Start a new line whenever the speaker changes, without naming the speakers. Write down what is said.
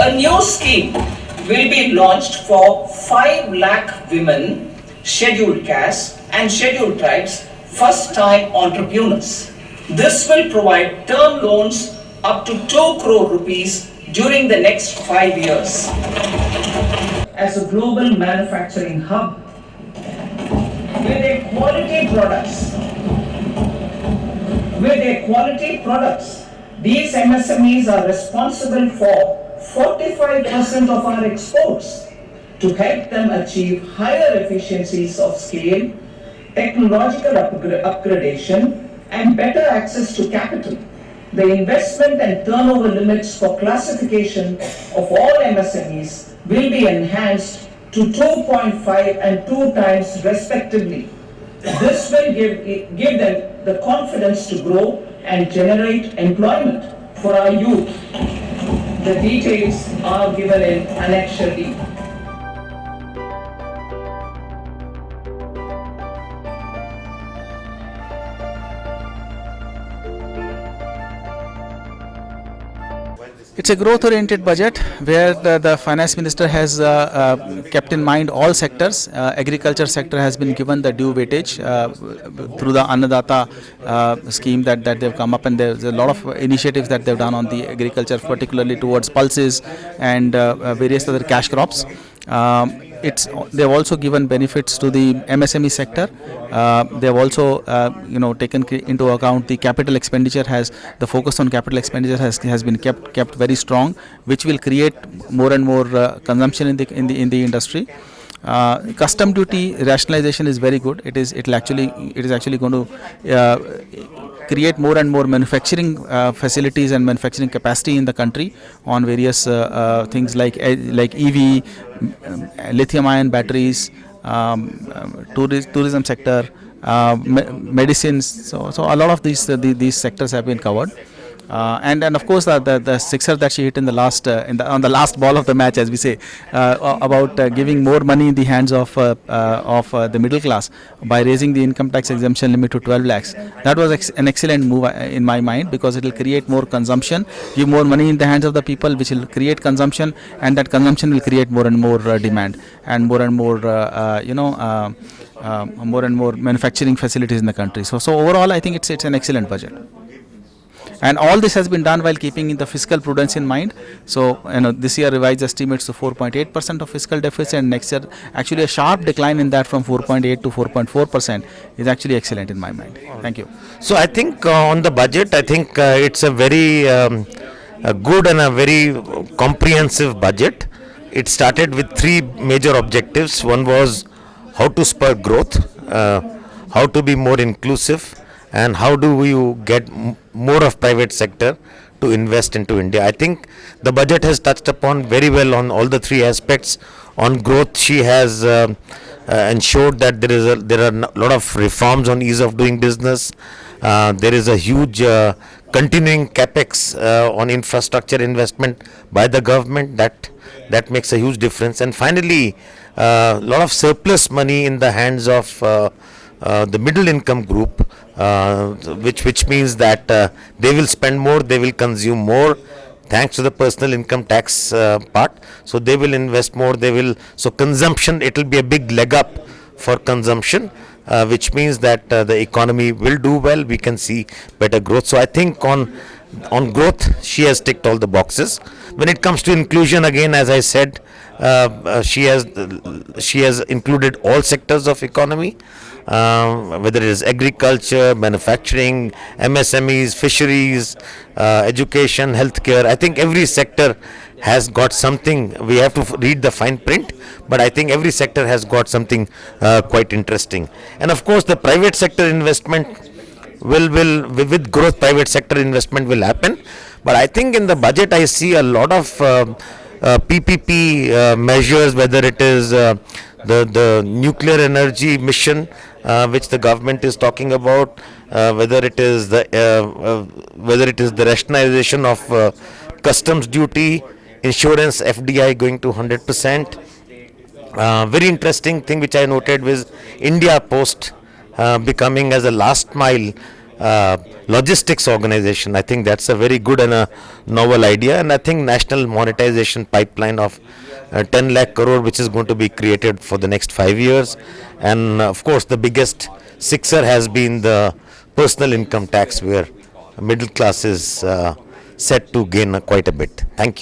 A new scheme will be launched for 5 lakh women, scheduled castes and scheduled tribes, first-time entrepreneurs. This will provide term loans up to 2 crore rupees during the next 5 years. As a global manufacturing hub, with their quality products, these MSMEs are responsible for 45% of our exports. To help them achieve higher efficiencies of scale, technological upgradation, and better access to capital, the investment and turnover limits for classification of all MSMEs will be enhanced to 2.5 and 2 times respectively. This will give them the confidence to grow and generate employment for our youth. The details are given in Annexure D.
It's a growth-oriented budget where the finance minister has kept in mind all sectors. Agriculture sector has been given the due weightage through the Annadata scheme that they've come up, and there's a lot of initiatives that they've done on the agriculture, particularly towards pulses and various other cash crops. They've also given benefits to the MSME sector. They've also taken into account the capital expenditure. The focus on capital expenditure has been kept very strong, which will create more and more consumption in the industry. Custom duty rationalization is very good. It is actually going to create more and more manufacturing facilities and manufacturing capacity in the country on various things like EV, lithium-ion batteries, tourism sector, medicines. So a lot of these sectors have been covered. And of course the sixer that she hit in the last on the last ball of the match, as we say, about giving more money in the hands of the middle class by raising the income tax exemption limit to 12 lakhs. That was an excellent move in my mind, because it will create more consumption, give more money in the hands of the people, which will create consumption, and that consumption will create more and more demand and more and more more and more manufacturing facilities in the country. So overall, I think it's an excellent budget. And all this has been done while keeping in the fiscal prudence in mind. So, this year revised estimates to 4.8% of fiscal deficit, and next year actually a sharp decline in that from 4.8 to 4.4% is actually excellent in my mind. Thank you.
So I think on the budget, I think it's a very good and a very comprehensive budget. It started with 3 major objectives. One was how to spur growth, how to be more inclusive, and how do you get more of private sector to invest into India. I think the budget has touched upon very well on all the 3 aspects. On growth, she has ensured that there are a lot of reforms on ease of doing business. There is a huge continuing capex on infrastructure investment by the government. That makes a huge difference. And finally, a lot of surplus money in the hands of the middle income group, which means that they will spend more, they will consume more, thanks to the personal income tax part. So they will invest more, so consumption, it will be a big leg up for consumption, which means that the economy will do well, we can see better growth. So I think on growth, she has ticked all the boxes. When it comes to inclusion, again, as I said, she has included all sectors of economy, whether it is agriculture, manufacturing, MSMEs, fisheries, education, healthcare. I think every sector has got something. We have to read the fine print, but I think every sector has got something quite interesting. And of course, the private sector investment will with growth, private sector investment will happen. But I think in the budget, I see a lot of PPP measures, whether it is the nuclear energy mission, which the government is talking about, whether it is the rationalization of customs duty, insurance, FDI going to 100%. Very interesting thing which I noted was India Post becoming as a last mile logistics organization. I think that's a very good and a novel idea, and I think national monetization pipeline of 10 lakh crore, which is going to be created for the next 5 years. And of course, the biggest sixer has been the personal income tax, where middle class is set to gain quite a bit. Thank you.